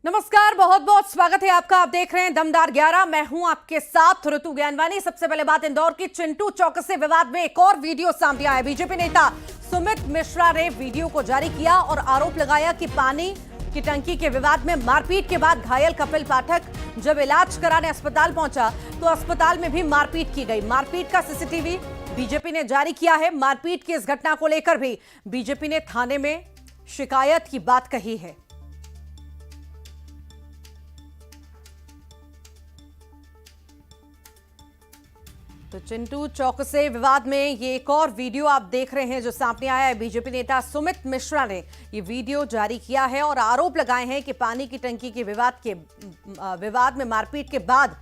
नमस्कार, बहुत बहुत स्वागत है आपका। आप देख रहे हैं दमदार 11। मैं हूं आपके साथ ऋतु ज्ञानवानी। सबसे पहले बात इंदौर की चिंटू चौकसे विवाद में एक और वीडियो सामने आया। बीजेपी नेता सुमित मिश्रा ने वीडियो को जारी किया और आरोप लगाया कि पानी की टंकी के विवाद में मारपीट के बाद घायल कपिल पाठक जब इलाज कराने अस्पताल पहुंचा तो अस्पताल में भी मारपीट की गई। मारपीट का सीसीटीवी बीजेपी ने जारी किया है। मारपीट की इस घटना को लेकर भी बीजेपी ने थाने में शिकायत की बात कही है। तो चिंटू चौकसे विवाद में ये एक और वीडियो आप देख रहे हैं जो सामने आया है। बीजेपी नेता सुमित मिश्रा ने ये वीडियो जारी किया है और आरोप लगाए हैं कि पानी की टंकी के विवाद में मारपीट के बाद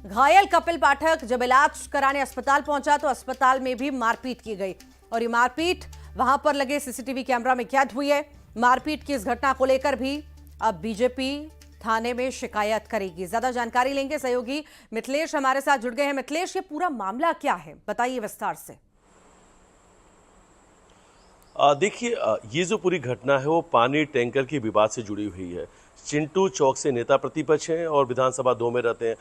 घायल कपिल पाठक जब इलाज कराने अस्पताल पहुंचा तो अस्पताल में भी मारपीट की गई और ये मारपीट वहां पर लगे सीसीटीवी कैमरा में कैद हुई है। मारपीट की इस घटना को लेकर भी अब बीजेपी थाने में शिकायत करेगी। ज्यादा जानकारी लेंगे, सहयोगी मिथिलेश हमारे साथ जुड़ गए हैं। मिथिलेश, ये पूरा मामला क्या है, बताइए विस्तार से। देखिए, ये जो पूरी घटना है वो पानी टैंकर की विवाद से जुड़ी हुई है। चिंटू चौक से नेता प्रतिपक्ष हैं और विधानसभा 2 में रहते हैं।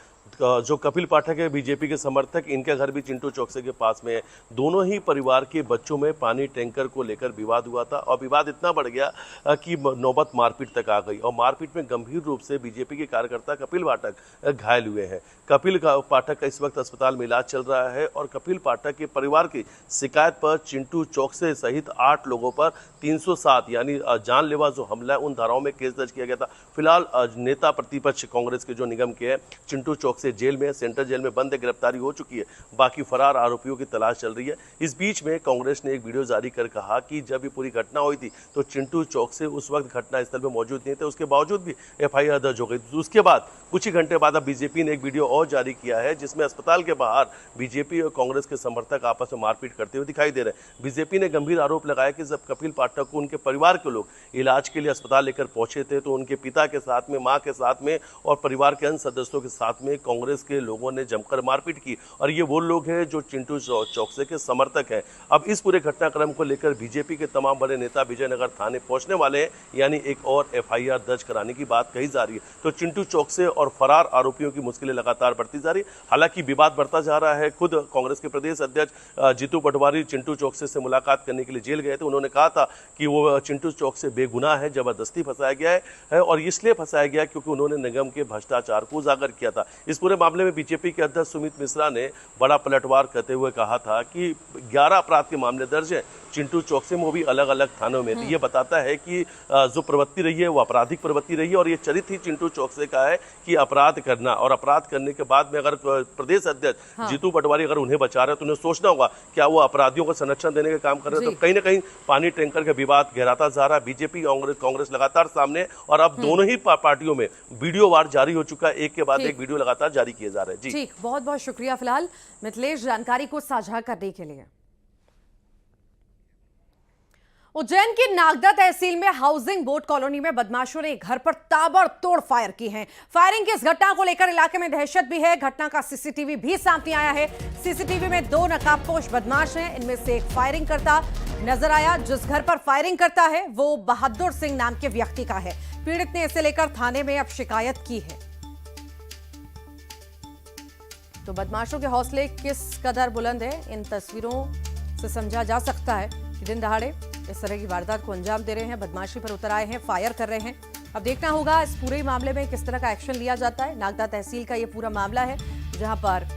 जो कपिल पाठक है बीजेपी के समर्थक, इनका घर भी चिंटू चौक से के पास में है। दोनों ही परिवार के बच्चों में पानी टैंकर को लेकर विवाद हुआ था और विवाद इतना बढ़ गया कि नौबत मारपीट तक आ गई और मारपीट में गंभीर रूप से बीजेपी के कार्यकर्ता कपिल पाठक घायल हुए हैं। कपिल पाठक का इस वक्त अस्पताल में इलाज चल रहा है और कपिल पाठक के परिवार की शिकायत पर चिंटू चौक से सहित 8 लोगों पर 307 यानी जानलेवा जो हमला है उन धाराओं में केस दर्ज किया गया था। फिलहाल नेता प्रतिपक्ष कांग्रेस के जो निगम के हैं चिंटू चौक से जेल में, सेंट्रल जेल में बंद है, गिरफ्तारी हो चुकी है। बाकी फरार आरोपियों की तलाश चल रही है। इस बीच में कांग्रेस ने एक वीडियो जारी कर कहा कि जब ये पूरी घटना हुई थी तो चिंटू चौक से उस वक्त घटनास्थल पर मौजूद नहीं थे, उसके बावजूद भी एफआईआर दर्ज हो गई। उसके बाद कुछ ही घंटे बाद अब बीजेपी ने एक वीडियो और जारी किया है जिसमें अस्पताल के बाहर बीजेपी और कांग्रेस के समर्थक आपस में मारपीट करते हुए दिखाई दे रहे हैं। बीजेपी ने गंभीर आरोप लगाया कि जब कपिल पाठक को उनके परिवार के लोग इलाज के लिए अस्पताल लेकर पहुंचे थे तो उनके पिता के साथ में, मां के साथ में और परिवार के अन्य सदस्यों के साथ में कांग्रेस के लोगों ने जमकर मारपीट की और ये वो लोग हैं जो चिंटू चौकसे के समर्थक हैं। अब इस पूरे घटनाक्रम को लेकर बीजेपी के तमाम बड़े नेता विजयनगर थाने पहुंचने वाले हैं, यानी एक और एफआईआर दर्ज कराने की बात कही जा रही है। तो चिंटू चौकसे और फरार आरोपियों की मुश्किलें लगातार बढ़ती जा रही है। हालांकि विवाद बढ़ता जा रहा है। खुद कांग्रेस के प्रदेश अध्यक्ष जीतू पटवारी चिंटू चौकसे से मुलाकात करने के लिए जेल गए थे। उन्होंने कहा था कि वो चिंटू चौक से बेगुनाह है, जबरदस्ती फंसाया गया है और इसलिए फंसाया गया क्योंकि उन्होंने निगम के भ्रष्टाचार को उजागर किया था। इस पूरे मामले में बीजेपी के अध्यक्ष सुमित मिश्रा ने बड़ा पलटवार करते हुए कहा था कि 11 अपराध के मामले दर्ज हैं चिंटू चौक से, वो भी अलग अलग थानों में। ये बताता है कि जो प्रवृत्ति रही है वो आपराधिक प्रवृत्ति रही है और ये चरित्र ही चिंटू चौक से का है कि अपराध करना और अपराध करने के बाद में अगर प्रदेश अध्यक्ष जीतू पटवारी अगर उन्हें बचा रहे हैं तो उन्हें सोचना होगा क्या वो अपराधियों को संरक्षण देने का काम कर रहे हैं। तो कहीं ना कहीं पानी टैंकर का विवाद गहराता जा रहा है। बीजेपी कांग्रेस लगातार सामने और अब दोनों ही पार्टियों में वीडियो वार जारी हो चुका है। एक के बाद एक वीडियो लगातार जारी किए जा रहे हैं। जी ठीक, बहुत बहुत शुक्रिया फिलहाल मिथिलेश जानकारी को साझा करने के लिए। उज्जैन की नागदा तहसील में हाउसिंग बोर्ड कॉलोनी में बदमाशों ने घर पर ताबड़तोड़ फायर की है। फायरिंग की इस घटना को लेकर इलाके में दहशत भी है। घटना का सीसीटीवी भी सामने आया है। सीसीटीवी में 2 नकाबपोश बदमाश हैं। इनमें से एक फायरिंग करता नजर आया। जिस घर पर फायरिंग करता है वो बहादुर सिंह नाम के व्यक्ति का है। पीड़ित ने इसे लेकर थाने में अब शिकायत की है। तो बदमाशों के हौसले किस कदर बुलंद है, इन तस्वीरों से समझा जा सकता है कि दिन दहाड़े इस तरह की वारदात को अंजाम दे रहे हैं, बदमाशी पर उतर आए हैं, फायर कर रहे हैं। अब देखना होगा इस पूरे मामले में किस तरह का एक्शन लिया जाता है। नागदा तहसील का ये पूरा मामला है जहां पर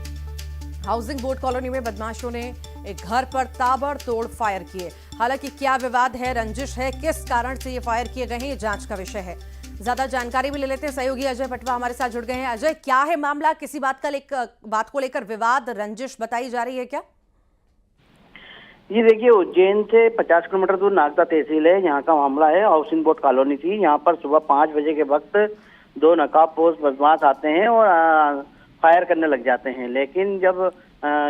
हाउसिंग बोर्ड कॉलोनी में बदमाशों ने एक घर पर ताबड़तोड़ फायर किए। हालांकि क्या विवाद है, रंजिश है, किस कारण से ये फायर किए गए हैं, ये जांच का विषय है। ज्यादा जानकारी भी ले लेते हैं। सहयोगी अजय पटवा हमारे साथ जुड़ गए हैं। अजय, क्या है मामला? किसी बात को लेकर विवाद, रंजिश बताई जा रही है क्या? जी देखिए, उज्जैन से 50 किलोमीटर दूर नागदा तहसील है। यहाँ का मामला है, हाउसिंग बोर्ड कॉलोनी थी। यहाँ पर सुबह 5 बजे के वक्त 2 नकाबपोश बदमाश आते हैं और फायर करने लग जाते हैं। लेकिन जब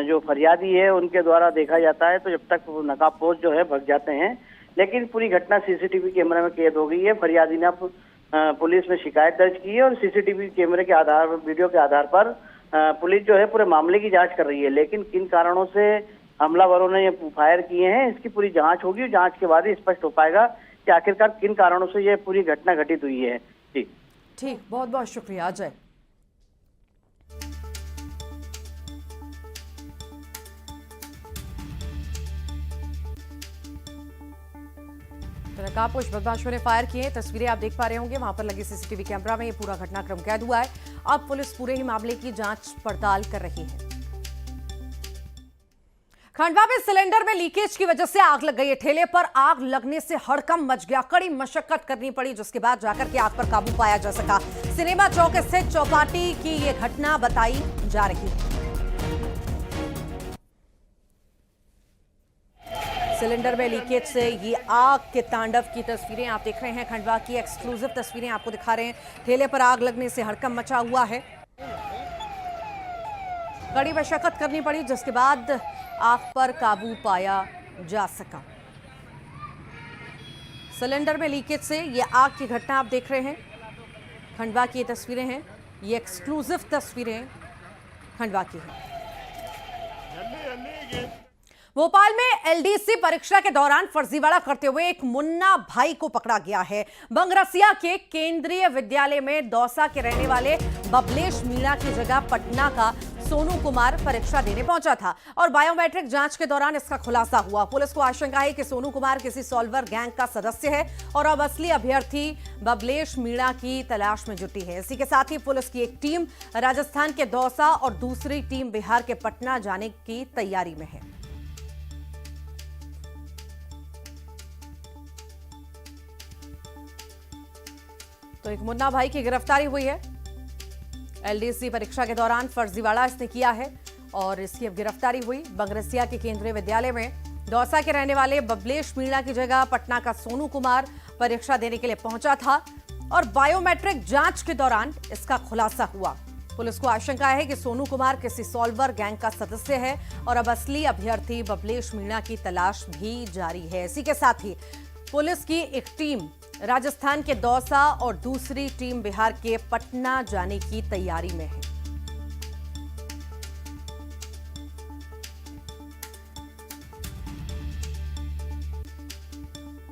जो फरियादी है उनके द्वारा देखा जाता है तो जब तक नकाबपोश जो है भग जाते हैं। लेकिन पूरी घटना सीसीटीवी कैमरे में कैद हो गई है। फरियादी ने अब पुलिस में शिकायत दर्ज की है और सीसीटीवी कैमरे के आधार पर, वीडियो के आधार पर पुलिस जो है पूरे मामले की जांच कर रही है। लेकिन किन कारणों से हमलावरों ने ये फायर किए हैं इसकी पूरी जांच होगी और जांच के बाद ही स्पष्ट हो पाएगा कि आखिरकार किन कारणों से ये पूरी घटना घटित हुई है। जी ठीक, बहुत बहुत शुक्रिया अजय। तो नकाबपोश बदमाशों ने फायर किए, तस्वीरें आप देख पा रहे होंगे। वहां पर लगे सीसीटीवी कैमरा में ये पूरा घटनाक्रम कैद हुआ है। अब पुलिस पूरे ही मामले की जांच पड़ताल कर रही है। खंडवा में सिलेंडर में लीकेज की वजह से आग लग गई। ठेले पर आग लगने से हड़कंप मच गया। कड़ी मशक्कत करनी पड़ी, जिसके बाद जाकर के आग पर काबू पाया जा सका। सिनेमा चौक स्थित चौपाटी की ये घटना बताई जा रही है। सिलेंडर में लीकेज से ये आग के तांडव की तस्वीरें आप देख रहे हैं। खंडवा की एक्सक्लूसिव तस्वीरें आपको दिखा रहे हैं। ठेले पर आग लगने से हड़कंप मचा हुआ है। कड़ी मशक्कत करनी पड़ी, जिसके बाद आग पर काबू पाया जा सका। सिलेंडर में लीकेज से ये आग की घटना आप देख रहे हैं। खंडवा की ये तस्वीरें हैं। ये एक्सक्लूसिव तस्वीरें खंडवा की हैं। भोपाल में एलडीसी परीक्षा के दौरान फर्जीवाड़ा करते हुए एक मुन्ना भाई को पकड़ा गया है। बंगरसिया के केंद्रीय विद्यालय में दौसा के रहने वाले बबलेश मीणा की जगह पटना का सोनू कुमार परीक्षा देने पहुंचा था और बायोमेट्रिक जांच के दौरान इसका खुलासा हुआ। पुलिस को आशंका है कि सोनू कुमार किसी सॉल्वर गैंग का सदस्य है और अब असली अभ्यर्थी बबलेश मीणा की तलाश में जुटी है। इसी के साथ ही पुलिस की एक टीम राजस्थान के दौसा और दूसरी टीम बिहार के पटना जाने की तैयारी में है। तो एक मुन्ना भाई की गिरफ्तारी हुई है। एलडीसी परीक्षा के दौरान फर्जीवाड़ा इसने किया है और इसकी अब गिरफ्तारी हुई। बंगरसिया के केंद्रीय विद्यालय में दौसा के रहने वाले बबलेश मीणा की जगह पटना का सोनू कुमार परीक्षा देने के लिए पहुंचा था और बायोमेट्रिक जांच के दौरान इसका खुलासा हुआ। पुलिस को आशंका है कि सोनू कुमार किसी सॉल्वर गैंग का सदस्य है और अब असली अभ्यर्थी बबलेश मीणा की तलाश भी जारी है। इसी के साथ ही पुलिस की एक टीम राजस्थान के दौसा और दूसरी टीम बिहार के पटना जाने की तैयारी में है।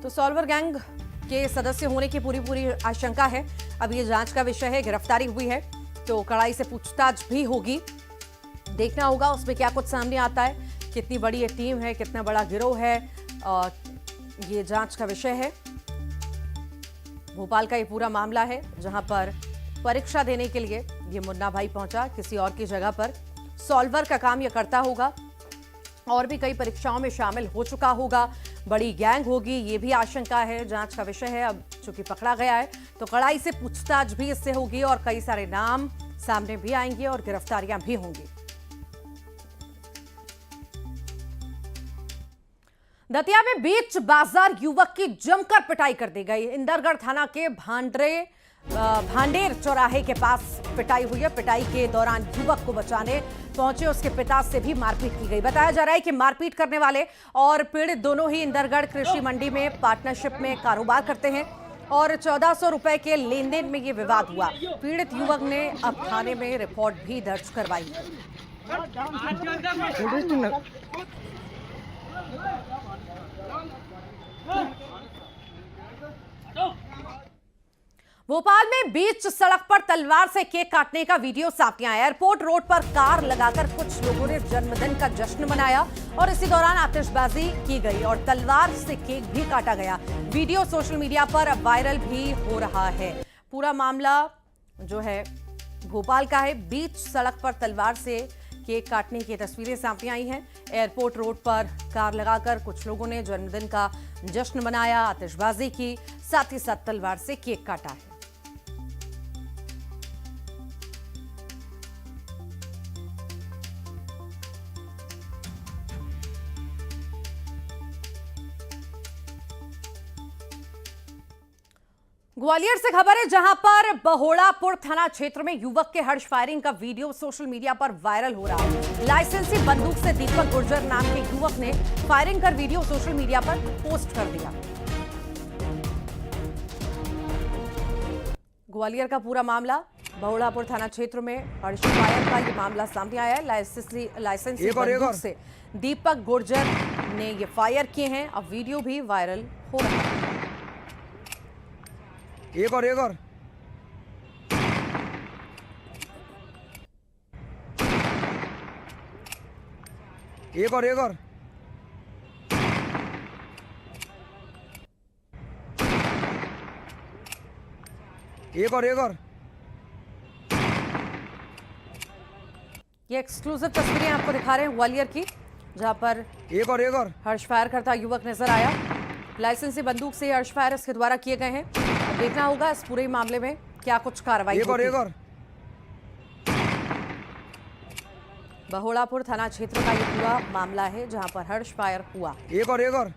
तो सॉल्वर गैंग के सदस्य होने की पूरी आशंका है। अब ये जांच का विषय है। गिरफ्तारी हुई है तो कड़ाई से पूछताछ भी होगी। देखना होगा उसमें क्या कुछ सामने आता है, कितनी बड़ी ये टीम है, कितना बड़ा गिरोह है, और ये जांच का विषय है। भोपाल का ये पूरा मामला है जहां पर परीक्षा देने के लिए ये मुन्ना भाई पहुंचा। किसी और की जगह पर सॉल्वर का काम ये करता होगा और भी कई परीक्षाओं में शामिल हो चुका होगा। बड़ी गैंग होगी, ये भी आशंका है। जांच का विषय है। अब चूंकि पकड़ा गया है तो कड़ाई से पूछताछ भी इससे होगी और कई सारे नाम सामने भी आएंगे और गिरफ्तारियां भी होंगी। दतिया में बीच बाजार युवक की जमकर पिटाई कर दी गई। इंदरगढ़ थाना के भांडेर चौराहे के पास पिटाई हुई है। पिटाई के दौरान युवक को बचाने पहुंचे उसके पिता से भी मारपीट की गई। बताया जा रहा है कि मारपीट करने वाले और पीड़ित दोनों ही इंदरगढ़ कृषि मंडी में पार्टनरशिप में कारोबार करते हैं और 1400 रुपए के लेन देन में ये विवाद हुआ। पीड़ित युवक ने अब थाने में रिपोर्ट भी दर्ज करवाई। भोपाल में बीच सड़क पर तलवार से केक काटने का वीडियो सामने आया। एयरपोर्ट रोड पर कार लगाकर कुछ लोगों ने जन्मदिन का जश्न मनाया और इसी दौरान आतिशबाजी की गई और तलवार से केक भी काटा गया। वीडियो सोशल मीडिया पर अब वायरल भी हो रहा है। पूरा मामला जो है भोपाल का है। बीच सड़क पर तलवार से केक काटने की तस्वीरें सामने आई हैं। एयरपोर्ट रोड पर कार लगाकर कुछ लोगों ने जन्मदिन का जश्न मनाया, आतिशबाजी की, साथ ही साथ तलवार से केक काटा है। ग्वालियर से खबर है जहां पर बहोड़ापुर थाना क्षेत्र में युवक के हर्ष फायरिंग का वीडियो सोशल मीडिया पर वायरल हो रहा है। लाइसेंसी बंदूक से दीपक गुर्जर नाम के युवक ने फायरिंग कर वीडियो सोशल मीडिया पर पोस्ट कर दिया। ग्वालियर का पूरा मामला बहोड़ापुर थाना क्षेत्र में हर्ष फायर का ये मामला सामने आया है। लाइसेंसी बंदूक से दीपक गुर्जर ने ये फायर किए हैं। अब वीडियो भी वायरल हो रहा है। एक और एक और ये एक्सक्लूसिव तस्वीरें आपको दिखा रहे हैं ग्वालियर की, जहां पर एक और हर्ष फायर करता युवक नजर आया। लाइसेंसी बंदूक से हर्ष फायर इसके द्वारा किए गए हैं। अब देखना होगा इस पूरे मामले में क्या कुछ कार्रवाई होती है। बहोड़ापुर थाना क्षेत्र का ये पूरा मामला है, जहां पर हर्ष फायर हुआ। एक और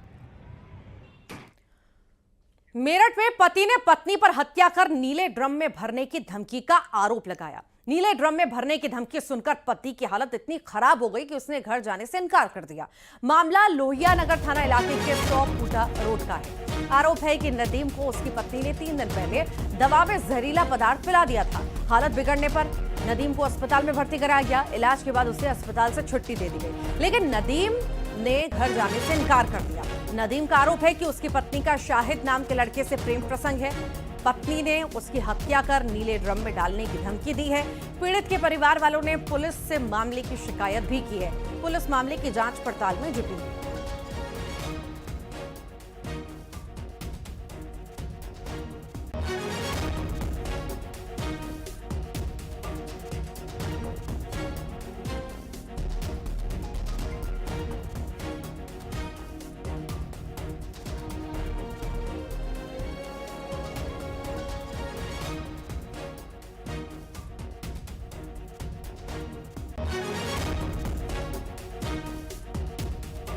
मेरठ में पति ने पत्नी पर हत्या कर नीले ड्रम में भरने की धमकी का आरोप लगाया। नीले ड्रम में भरने की धमकी सुनकर पति की हालत इतनी खराब हो गई कि उसने घर जाने से इनकार कर दिया। मामला लोहिया नगर थाना इलाके के 100 फुटा रोड का है। आरोप है कि नदीम को उसकी पत्नी ने 3 दिन पहले दवा में जहरीला पदार्थ पिला दिया था। हालत बिगड़ने पर नदीम को अस्पताल में भर्ती कराया गया। इलाज के बाद उसे अस्पताल से छुट्टी दे दी गई, लेकिन नदीम ने घर जाने से इनकार कर दिया। नदीम का आरोप है कि उसकी पत्नी का शाहिद नाम के लड़के से प्रेम प्रसंग है। पत्नी ने उसकी हत्या कर नीले ड्रम में डालने की धमकी दी है। पीड़ित के परिवार वालों ने पुलिस से मामले की शिकायत भी की है। पुलिस मामले की जांच पड़ताल में जुटी है।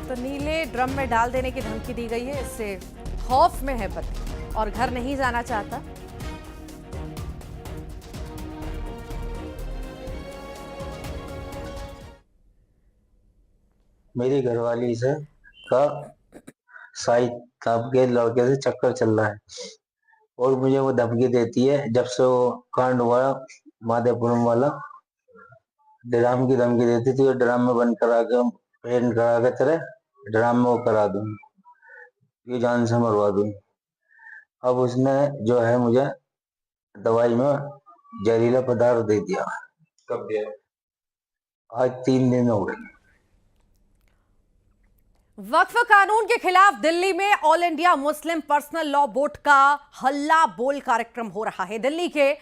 तो नीले ड्रम में डाल देने की धमकी दी गई है। इससे खौफ में है पति और घर नहीं जाना चाहता। मेरी घरवाली से का साई ताप के लड़के से चक्कर चल रहा है और मुझे वो धमकी देती है। जब से वो कांड हुआ माधेपुरम वाला, ड्राम की धमकी देती थी। ड्राम में बंद करा के पेंट करा के तेरे ड्राम में वो करा दूंगी, ये जान से मरवा दूंगी। अब उसने जो है मुझे दवाई में जहरीला पदार्थ दे दिया। कब दिया? आज 3 दिन हो गए। वक्फ कानून के खिलाफ दिल्ली में all India Muslim personal law board का हल्ला बोल कार्यक्रम हो रहा है। दिल्ली के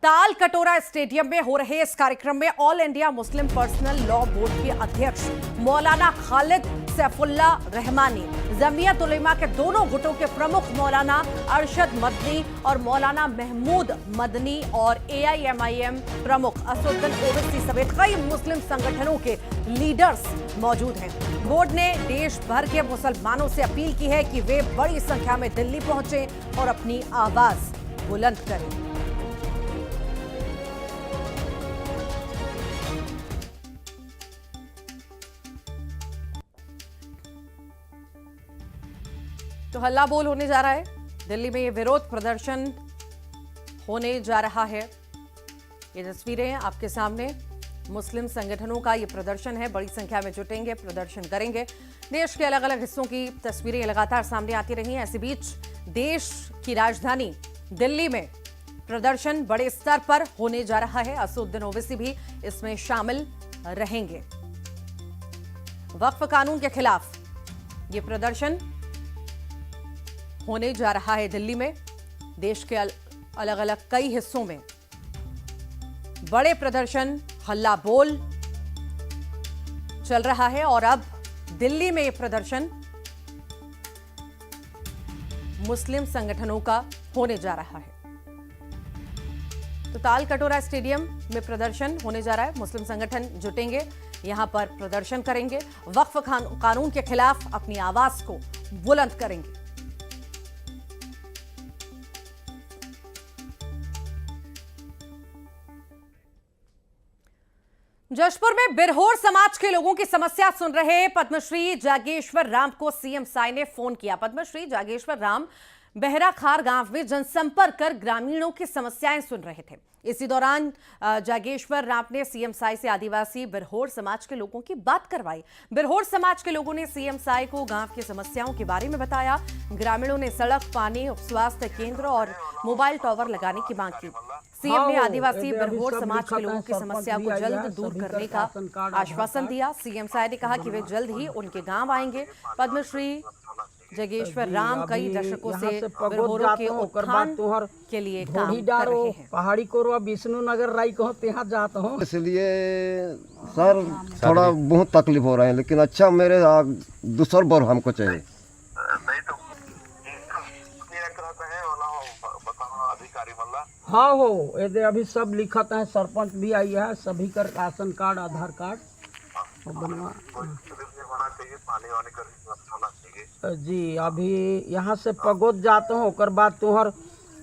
ताल कटोरा स्टेडियम में हो रहे इस कार्यक्रम में all India Muslim personal law board के अध्यक्ष मौलाना खालिद सैफुल्ला रहमानी, जमीयत उलेमा के दोनों गुटों के प्रमुख मौलाना अरशद मदनी और मौलाना महमूद मदनी और AIMIM प्रमुख असदुद्दीन ओवैसी समेत कई मुस्लिम संगठनों के लीडर्स मौजूद हैं। बोर्ड ने देश भर के मुसलमानों से अपील की है कि वे बड़ी संख्या में दिल्ली पहुंचे और अपनी आवाज बुलंद करें। तो हल्ला बोल होने जा रहा है। दिल्ली में ये विरोध प्रदर्शन होने जा रहा है। ये तस्वीरें आपके सामने, मुस्लिम संगठनों का ये प्रदर्शन है। बड़ी संख्या में जुटेंगे, प्रदर्शन करेंगे। देश के अलग अलग हिस्सों की तस्वीरें लगातार सामने आती रही हैं। ऐसे बीच देश की राजधानी दिल्ली में प्रदर्शन बड़े स्तर पर होने जा रहा है। असदुद्दीन ओवैसी भी इसमें शामिल रहेंगे। वक्फ कानून के खिलाफ ये प्रदर्शन होने जा रहा है दिल्ली में। देश के अलग अलग कई हिस्सों में बड़े प्रदर्शन, हल्ला बोल चल रहा है और अब दिल्ली में यह प्रदर्शन मुस्लिम संगठनों का होने जा रहा है। तो ताल कटोरा स्टेडियम में प्रदर्शन होने जा रहा है। मुस्लिम संगठन जुटेंगे, यहां पर प्रदर्शन करेंगे, वक्फ कानून के खिलाफ अपनी आवाज को बुलंद करेंगे। जशपुर में बिरहोर समाज के लोगों की समस्या सुन रहे पद्मश्री जागेश्वर राम को सीएम साई ने फोन किया। पद्मश्री जागेश्वर राम बहराखार गांव में जनसंपर्क कर ग्रामीणों की समस्याएं सुन रहे थे। इसी दौरान जागेश्वर राम ने सीएम साई से आदिवासी बिरहोर समाज के लोगों की बात करवाई। बिरहोर समाज के लोगों ने सीएम साई को गांव की समस्याओं के बारे में बताया। ग्रामीणों ने सड़क, पानी, स्वास्थ्य केंद्र और मोबाइल टावर लगाने की मांग की। सीएम ने आदिवासी बिरहोर समाज के लोगों की समस्या को जल्द दूर करने का आश्वासन दिया। सीएम साय ने कहा कि वे जल्द ही उनके गांव आएंगे। पद्मश्री जगेश्वर राम कई दशकों से बिरहोरों के उत्थान के लिए काम कर रहे हैं। पहाड़ी कोरवा विष्णु नगर राई को यहाँ जाता हूँ, इसलिए सर थोड़ा बहुत तकलीफ हो रहा है, लेकिन अच्छा मेरे दूसरा बार हमको चाहिए। हाँ हो ये अभी सब लिखत है, सरपंच भी आई है, सभी का राशन कार्ड आधार कार्ड बनवा जी। अभी यहाँ से पगोद जाता हूँ, ओकर बाद तुहर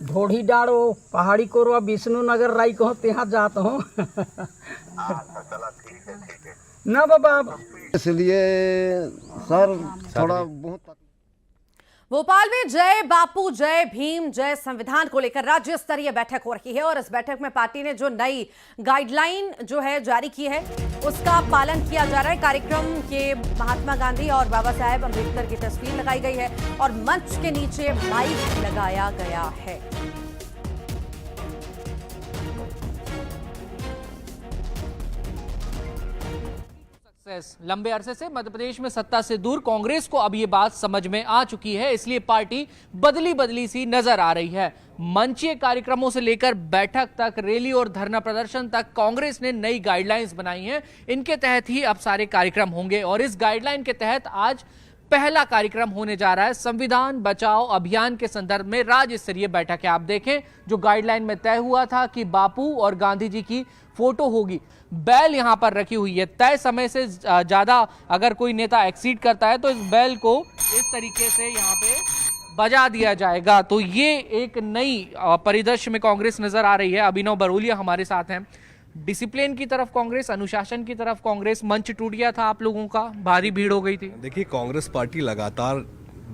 ढोढ़ी डाड़ो पहाड़ी कोरवा विष्णु नगर राई को यहाँ जाता हूँ। ना बाबा इसलिए सर थोड़ा बहुत भोपाल में जय बापू जय भीम जय संविधान को लेकर राज्य स्तरीय बैठक हो रही है और इस बैठक में पार्टी ने जो नई गाइडलाइन जो है जारी की है उसका पालन किया जा रहा है। कार्यक्रम के महात्मा गांधी और बाबा साहेब अम्बेडकर की तस्वीर लगाई गई है और मंच के नीचे माइक लगाया गया है। लंबे अरसे से मध्य प्रदेश में सत्ता से दूर कांग्रेस को अब ये बात समझ में आ चुकी है, इसलिए पार्टी बदली बदली सी नजर आ रही है। मंचीय कार्यक्रमों से लेकर बैठक तक, रैली और धरना प्रदर्शन तक कांग्रेस ने नई गाइडलाइंस बनाई हैं। इनके तहत ही अब सारे कार्यक्रम होंगे और इस गाइडलाइन के तहत आज पहला कार्यक्रम होने जा रहा है। संविधान बचाओ अभियान के संदर्भ में राज्य स्तरीय बैठक है। आप देखें जो गाइडलाइन में तय हुआ था कि बापू और गांधी जी की फोटो होगी, बैल यहां पर रखी हुई है। तय समय से ज्यादा अगर कोई नेता एक्सीड करता है तो इस बैल को इस तरीके से यहां पे बजा दिया जाएगा। तो ये एक नई परिदृश्य में कांग्रेस नजर आ रही है। अभिनव बरोलिया हमारे साथ हैं। डिसिप्लिन की तरफ कांग्रेस, अनुशासन की तरफ कांग्रेस, मंच टूट गया था आप लोगों का, भारी भीड़ हो गई थी। देखिए कांग्रेस पार्टी लगातार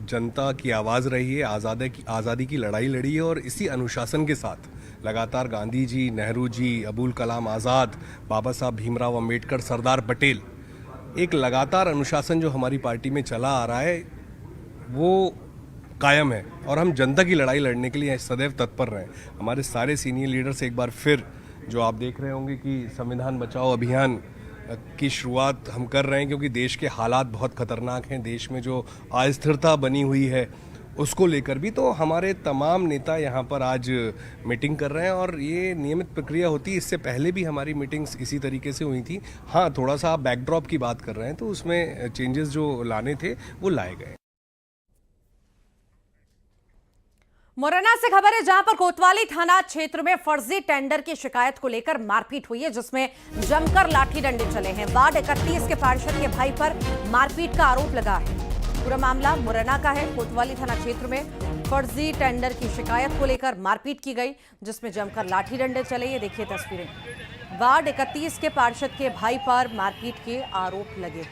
जनता की आवाज़ रही है, आज़ादी की लड़ाई लड़ी है और इसी अनुशासन के साथ लगातार गांधी जी, नेहरू जी, अबुल कलाम आज़ाद, बाबा साहब भीमराव अंबेडकर, सरदार पटेल, एक लगातार अनुशासन जो हमारी पार्टी में चला आ रहा है वो कायम है और हम जनता की लड़ाई लड़ने के लिए सदैव तत्पर रहे। हमारे सारे सीनियर लीडर्स एक बार फिर जो आप देख रहे होंगे कि संविधान बचाओ अभियान की शुरुआत हम कर रहे हैं, क्योंकि देश के हालात बहुत खतरनाक हैं। देश में जो अस्थिरता बनी हुई है उसको लेकर भी तो हमारे तमाम नेता यहाँ पर आज मीटिंग कर रहे हैं और ये नियमित प्रक्रिया होती है। इससे पहले भी हमारी मीटिंग्स इसी तरीके से हुई थी। हाँ, थोड़ा सा आप बैकड्रॉप की बात कर रहे हैं तो उसमें चेंजेस जो लाने थे वो लाए गए। मुरैना से खबर है जहां पर कोतवाली थाना क्षेत्र में फर्जी टेंडर की शिकायत को लेकर मारपीट हुई है, जिसमें जमकर लाठी डंडे चले हैं। वार्ड 31 के पार्षद के भाई पर मारपीट का आरोप लगा है। पूरा मामला मुरैना का है। कोतवाली थाना क्षेत्र में फर्जी टेंडर की शिकायत को लेकर मारपीट की गई, जिसमें जमकर लाठी डंडे चले। ये देखिए तस्वीरें। वार्ड 31 के पार्षद के भाई पर मारपीट के आरोप लगे।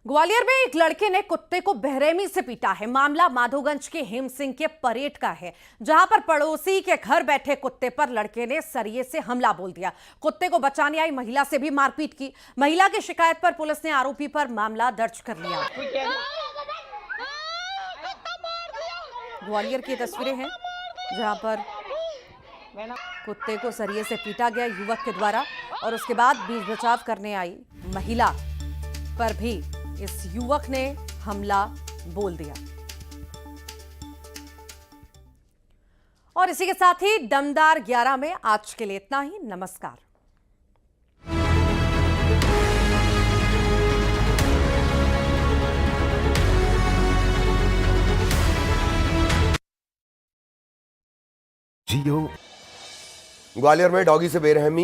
ग्वालियर में एक लड़के ने कुत्ते को बेरहमी से पीटा है। मामला माधोगंज के हेम सिंह के परेड का है, जहां पर पड़ोसी के घर बैठे कुत्ते पर लड़के ने सरिये से हमला बोल दिया। कुत्ते को बचाने आई महिला से भी मारपीट की। महिला की शिकायत पर पुलिस ने आरोपी पर मामला दर्ज कर लिया। ग्वालियर की तस्वीरें हैं जहां पर कुत्ते को सरिये से पीटा गया युवक के द्वारा और उसके बाद बीच बचाव करने आई महिला पर भी इस युवक ने हमला बोल दिया। और इसी के साथ ही दमदार 11 में आज के लिए इतना ही। नमस्कार। जियो। ग्वालियर में डॉगी से बेरहमी,